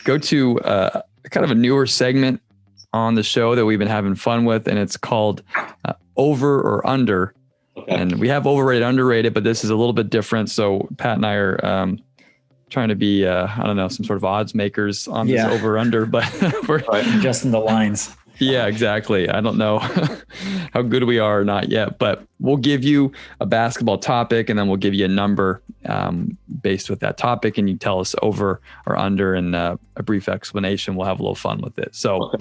go to kind of a newer segment on the show that we've been having fun with, and it's called Over or Under. Okay. And we have overrated, underrated, but this is a little bit different. So Pat and I are trying to be, I don't know, some sort of odds makers on this over under, but we're adjusting the lines. Yeah, exactly. I don't know how good we are or not yet, but we'll give you a basketball topic and then we'll give you a number based with that topic, and you tell us over or under and a brief explanation. We'll have a little fun with it. So,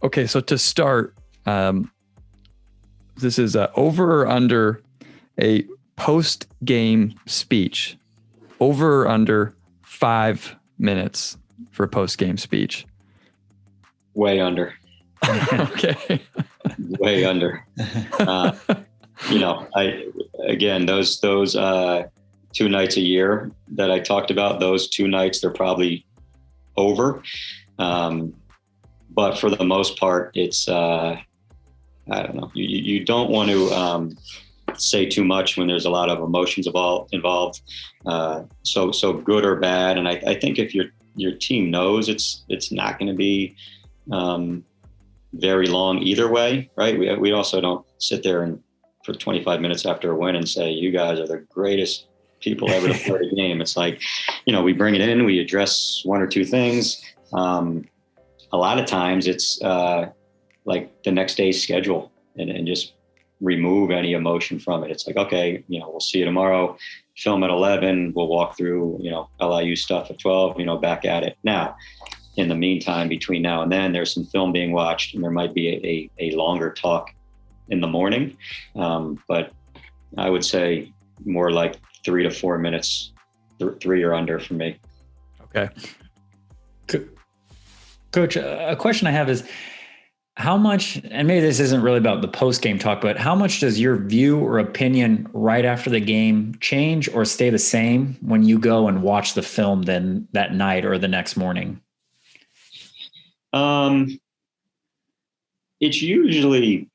Okay. So to start, this is over or under a post-game speech. Over or under 5 minutes for a post-game speech. Way under. Okay. Way under. Those 2 nights a year that I talked about, those 2 nights, they're probably over. But for the most part, it's, I don't know. You don't want to say too much when there's a lot of emotions involved. So good or bad. And I think if your team knows it's not going to be very long either way, right? We also don't sit there and for 25 minutes after a win and say, you guys are the greatest people ever to play a game. It's like, we bring it in, we address 1 or 2 things. A lot of times it's like the next day's schedule and just remove any emotion from it. It's like, okay, we'll see you tomorrow, film at 11, we'll walk through, LIU stuff at 12, back at it. Now, in the meantime, between now and then, there's some film being watched and there might be a longer talk in the morning. But I would say more like 3 to 4 minutes, 3 or under for me. Okay. Coach, a question I have is how much, and maybe this isn't really about the post-game talk, but how much does your view or opinion right after the game change or stay the same when you go and watch the film then that night or the next morning? It's usually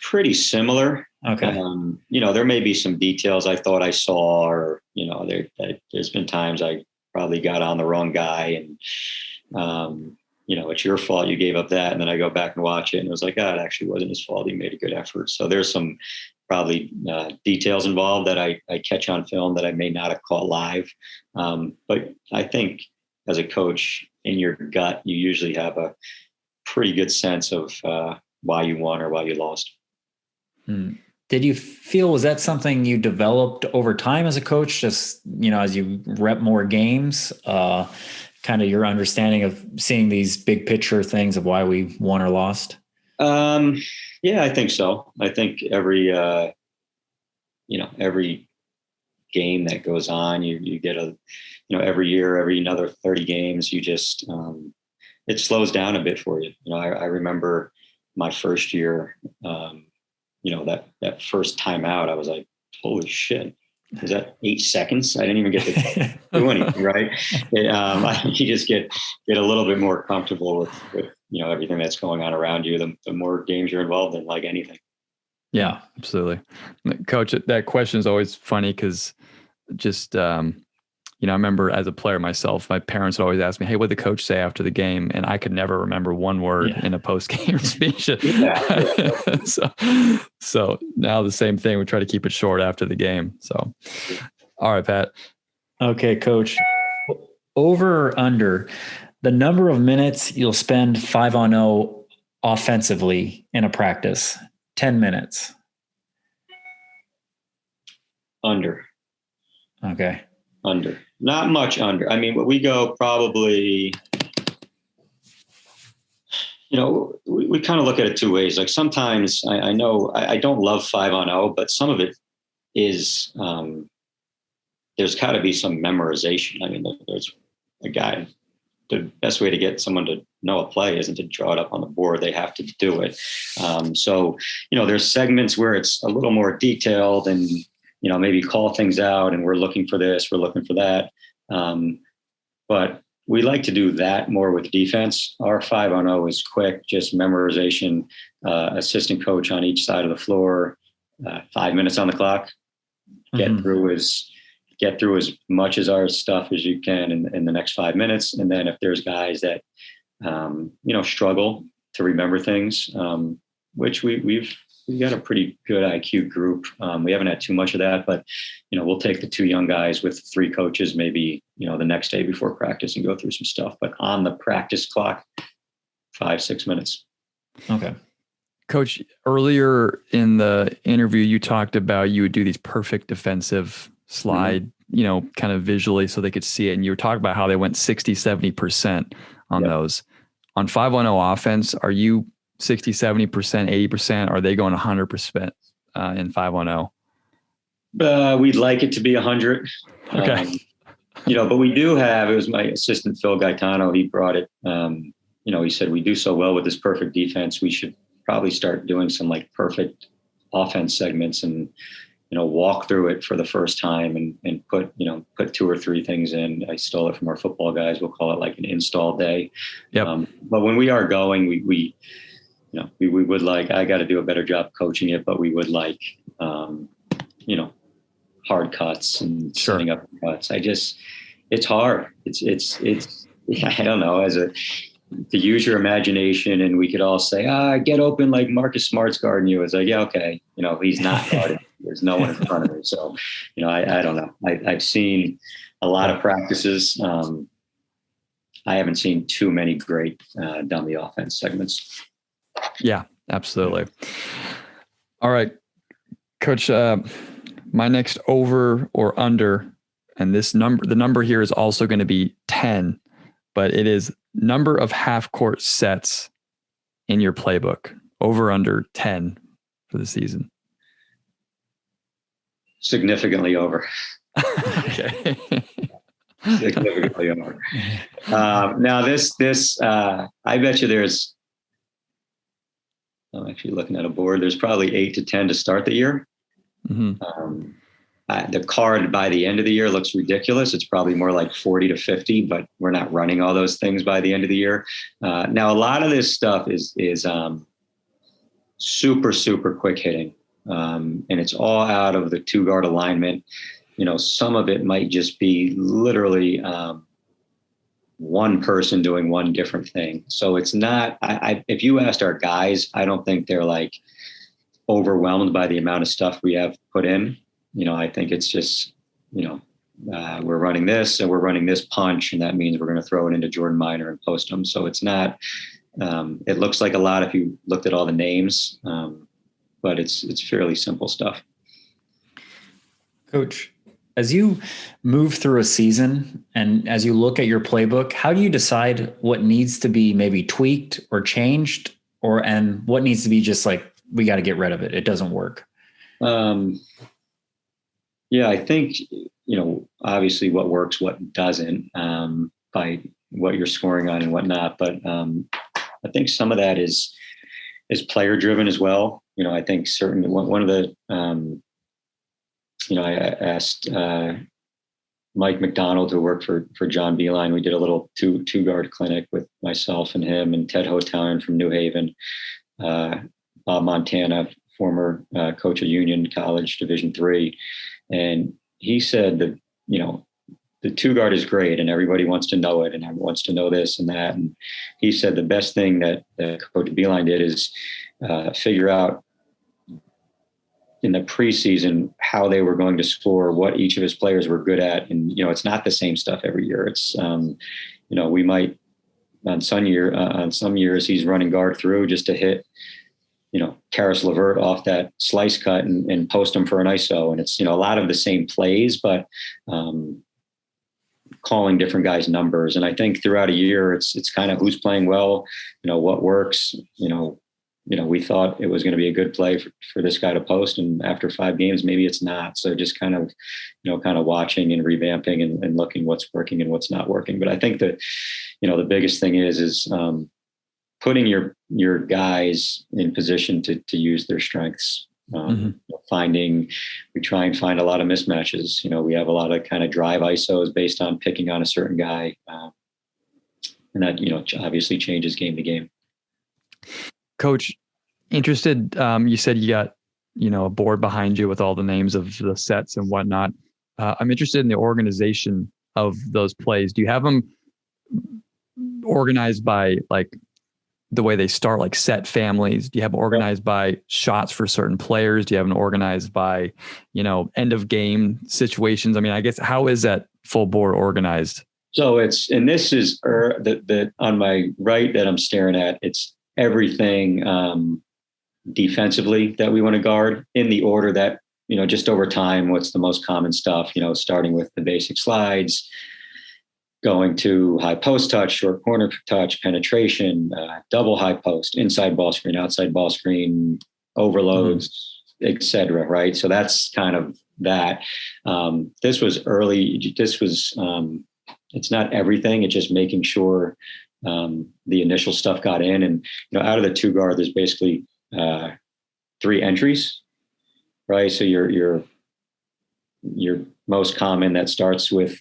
pretty similar. Okay. There may be some details I thought I saw, or, there's been times I probably got on the wrong guy and, it's your fault. You gave up that. And then I go back and watch it and it was like, it actually wasn't his fault. He made a good effort. So there's some probably details involved that I catch on film that I may not have caught live. But I think as a coach, in your gut, you usually have a pretty good sense of why you won or why you lost. Did you feel, was that something you developed over time as a coach, just, as you rep more games, kind of your understanding of seeing these big picture things of why we won or lost? Yeah, I think so. I think every game that goes on, you get every year, every another 30 games, you just, it slows down a bit for you. I remember my first year, that first time out, I was like, holy shit, is that 8 seconds? I didn't even get to do anything, right? You just get a little bit more comfortable with everything that's going on around you, the more games you're involved in, like anything. Yeah, absolutely. Coach, that question is always funny because just, I remember as a player myself, my parents would always ask me, hey, what did the coach say after the game? And I could never remember one word in a post-game speech. So now the same thing, we try to keep it short after the game. So, all right, Pat. Okay, Coach. Over or under the number of minutes you'll spend 5-on-0 offensively in a practice? 10 minutes. Under. Okay. Under. Not much under. I mean, we go probably, we kind of look at it 2 ways. Like sometimes I know I don't love 5-on-0, but some of it is, there's got to be some memorization. I mean, there's a guy, the best way to get someone to know a play isn't to draw it up on the board. They have to do it. So, there's segments where it's a little more detailed and, maybe call things out and we're looking for this, we're looking for that. But we like to do that more with defense. Our 5-on-0 is quick, just memorization, assistant coach on each side of the floor, 5 minutes on the clock, get through as get through as much as our stuff as you can in the next 5 minutes. And then if there's guys that, struggle to remember ththings, which we've got a pretty good IQ group. We haven't had too much of that, but, we'll take the 2 young guys with 3 coaches, maybe, the next day before practice and go through some stuff. But on the practice clock, 5-6 minutes. Okay. Coach, earlier in the interview, you talked about you would do these perfect defensive slide, kind of visually so they could see it. And you were talking about how they went 60, 70% on those. On 5-on-0 offense, are you 60, 70%, 80%? Are they going 100% in 5-on-0? We'd like it to be 100. Okay. But we do have, it was my assistant, Phil Gaetano. He brought it, he said, we do so well with this perfect defense. We should probably start doing some like perfect offense segments and, walk through it for the first time and put 2 or 3 things in. I stole it from our football guys. We'll call it like an install day. Yep. But when we are going, we would like, I got to do a better job coaching it, but we would like, hard cuts and setting up cuts. It's hard. It's I don't know, to use your imagination, and we could all say, get open like Marcus Smart's guarding you. It's like, yeah, okay. He's not guarding. There's no one in front of him. So, I don't know. I've seen a lot of practices. I haven't seen too many great dummy offense segments. Yeah, absolutely. All right, Coach, my next over or under, and the number here is also going to be 10, but it is number of half court sets in your playbook, over under 10 for the season. Significantly over. Okay. Significantly over. Now this, I bet you I'm actually looking at a board. There's probably 8 to 10 to start the year. Mm-hmm. The card by the end of the year looks ridiculous. It's probably more like 40 to 50, but we're not running all those things by the end of the year. Now, a lot of this stuff is super, super quick hitting. And it's all out of the 2-guard alignment. Some of it might just be literally one person doing one different thing. So it's not, if you asked our guys, I don't think they're like overwhelmed by the amount of stuff we have put in. I think it's just, we're running this and we're running this punch, and that means we're going to throw it into Jordan Minor and post them. So it's not, it looks like a lot if you looked at all the names, but it's fairly simple stuff. Coach, as you move through a season and as you look at your playbook, how do you decide what needs to be maybe tweaked or changed, and what needs to be just like, we got to get rid of it, it doesn't work? Yeah, I think, obviously what works, what doesn't, by what you're scoring on and whatnot. But I think some of that is player driven as well. I think certainly one of the, I asked Mike McDonald, who worked for John Beeline. We did a little two-guard clinic with myself and him and Ted Hotown from New Haven, Bob Montana, former coach of Union College Division III. And he said that, the 2-guard is great and everybody wants to know it and everyone wants to know this and that. And he said the best thing that Coach Beeline did is figure out in the preseason how they were going to score, what each of his players were good at. And, it's not the same stuff every year. It's, we might on some years he's running guard through just to hit, Karis LeVert off that slice cut and post him for an ISO. And it's, a lot of the same plays, but calling different guys' numbers. And I think throughout a year, it's kind of who's playing well, what works, we thought it was going to be a good play for this guy to post. And after 5 games, maybe it's not. So just kind of watching and revamping and looking what's working and what's not working. But I think that, the biggest thing is putting your guys in position to use their strengths. We try and find a lot of mismatches. We have a lot of kind of drive ISOs based on picking on a certain guy. And that, obviously changes game to game. Coach, interested, you said you got, a board behind you with all the names of the sets and whatnot. I'm interested in the organization of those plays. Do you have them organized by like the way they start, like set families? Do you have them organized by shots for certain players? Do you have them organized by, end of game situations? I mean, I guess, how is that full board organized? So and this is the on my right that I'm staring at, it's everything defensively that we want to guard in the order that, just over time, what's the most common stuff, starting with the basic slides, going to high post touch, short corner touch, penetration, double high post, inside ball screen, outside ball screen, overloads, etc. Right. So that's kind of that. This was early. It's not everything. It's just making sure the initial stuff got in. And, out of the 2-guard, there's basically 3 entries, right? So your most common that starts with,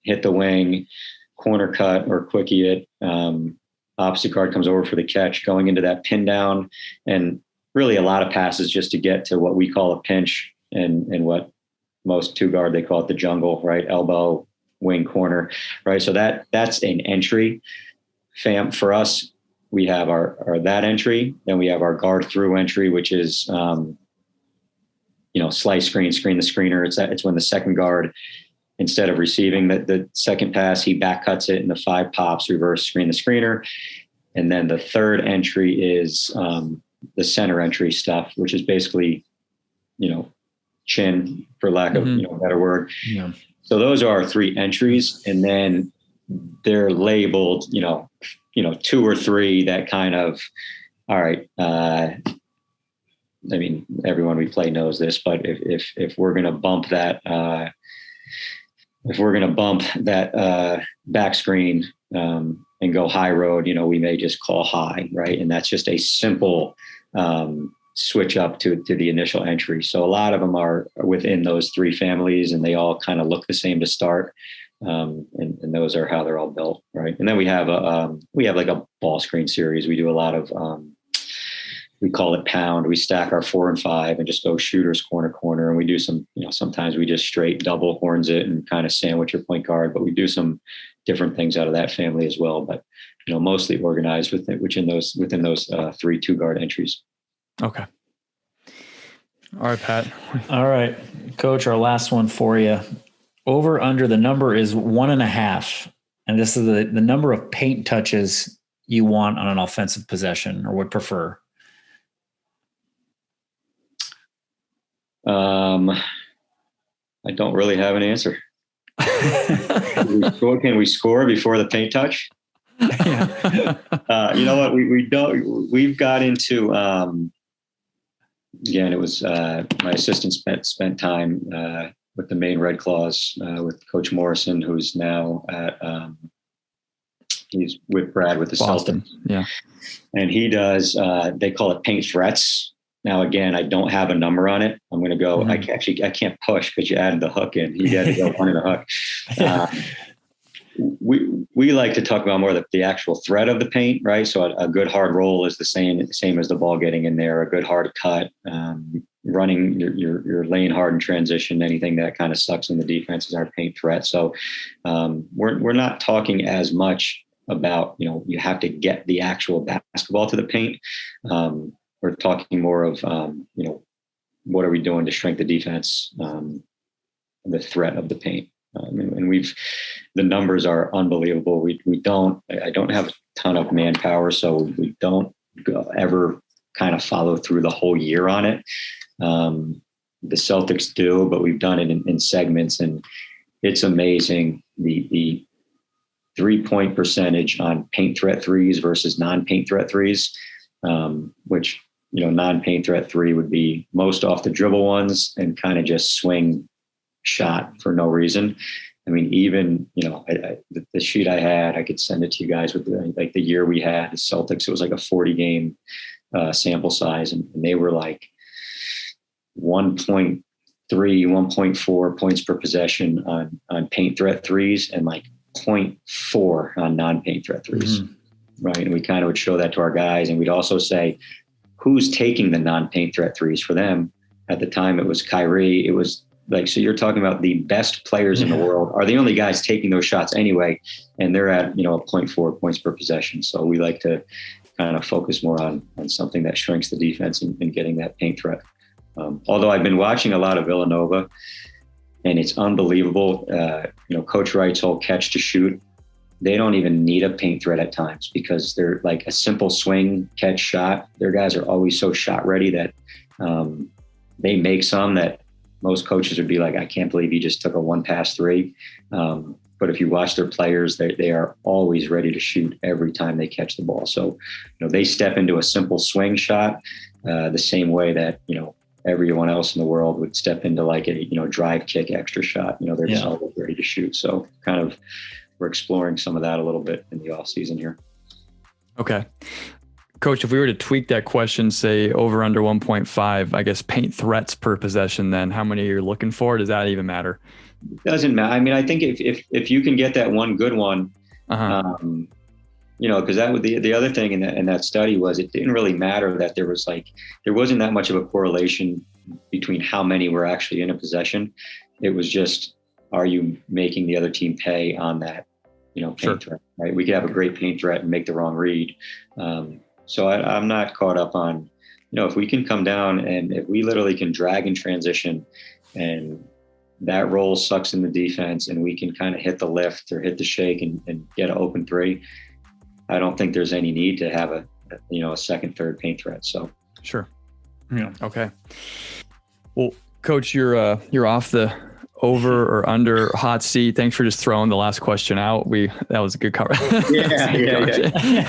hit the wing, corner cut or quickie it. Opposite guard comes over for the catch, going into that pin down, and really a lot of passes just to get to what we call a pinch, and what most 2-guard, they call it the jungle, right? Elbow, wing, corner, right? So that's an entry. For us, we have our that entry, then we have our guard through entry, which is slice screen the screener. It's when the second guard, instead of receiving the second pass, he back cuts it, and the 5 pops, reverse screen the screener. And then the third entry is the center entry stuff, which is basically, chin, for lack of a better word. Yeah. So those are our 3 entries, and then they're labeled, 2 or 3 that kind of, all right. I mean, everyone we play knows this, but if we're going to bump that, back screen and go high road, we may just call high, right? And that's just a simple switch up to the initial entry. So a lot of them are within those 3 families, and they all kind of look the same to start. And those are how they're all built, right? And then we have like a ball screen series. We do a lot of we call it pound. We stack our 4 and 5 and just go shooters, corner. And we do some, sometimes we just straight double horns it and kind of sandwich your point guard, but we do some different things out of that family as well. But, mostly organized within those 3 2-guard entries. Okay. All right, Pat. All right, Coach, our last one for you. Over under, the number is 1.5. And this is the number of paint touches you want on an offensive possession or would prefer. I don't really have an answer. Can we score before the paint touch? Yeah. You know what? We don't. We've got into. Again, it was my assistant spent time with the Maine Red Claws with Coach Morrison, who's now at. He's with Brad with the Boston. Celtics. Yeah, and he does. They call it paint threats. Now, again, I don't have a number on it. I'm going to go. I can't push because you added the hook in. You got to go under the hook. We like to talk about more the actual threat of the paint, right? So a good hard roll is the same as the ball getting in there. A good hard cut, running your lane hard in transition, anything that kind of sucks in the defense is our paint threat. So we're not talking as much about you have to get the actual basketball to the paint. We're talking more of, what are we doing to shrink the defense, the threat of the paint. And the numbers are unbelievable. I don't have a ton of manpower, so we don't ever kind of follow through the whole year on it. The Celtics do, but we've done it in segments, and it's amazing. The 3-point percentage on paint threat threes versus non-paint threat threes, which, non-paint threat 3 would be most off the dribble ones and kind of just swing shot for no reason. I mean, even, the sheet I had, I could send it to you guys with the year we had the Celtics. It was like a 40-game sample size, and they were like 1.3, 1.4 points per possession on paint threat threes and like 0.4 on non-paint threat threes. Mm-hmm. Right. And we kind of would show that to our guys, and we'd also say, who's taking the non-paint threat threes for them? At the time, it was Kyrie. It was like, so you're talking about the best players in the world are the only guys taking those shots anyway. And they're at, 0.4 points per possession. So we like to kind of focus more on something that shrinks the defense and getting that paint threat. Although I've been watching a lot of Villanova, and it's unbelievable. Coach Wright's whole catch to shoot, they don't even need a paint threat at times because they're like a simple swing, catch, shot. Their guys are always so shot ready that they make some that most coaches would be like, I can't believe you just took a 1-pass 3. But if you watch their players, they are always ready to shoot every time they catch the ball. So, they step into a simple swing shot the same way that, everyone else in the world would step into like a, drive kick extra shot. They're just always ready to shoot. So kind of we're exploring some of that a little bit in the off season here. Okay. Coach, if we were to tweak that question, say over under 1.5, I guess paint threats per possession, then how many are you looking for? Does that even matter? Doesn't matter. I mean, I think if you can get that one good one, because that would the other thing in that study was it didn't really matter that there wasn't that much of a correlation between how many were actually in a possession. It was just, are you making the other team pay on that, paint threat, right? We could have a great paint threat and make the wrong read. So I'm not caught up on, if we can come down and if we literally can drag in transition and that roll sucks in the defense and we can kind of hit the lift or hit the shake and get an open 3, I don't think there's any need to have a second, third paint threat. So sure. Yeah. Okay. Well, Coach, you're off the over or under hot seat. Thanks for just throwing the last question out. That was a good cover. Yeah.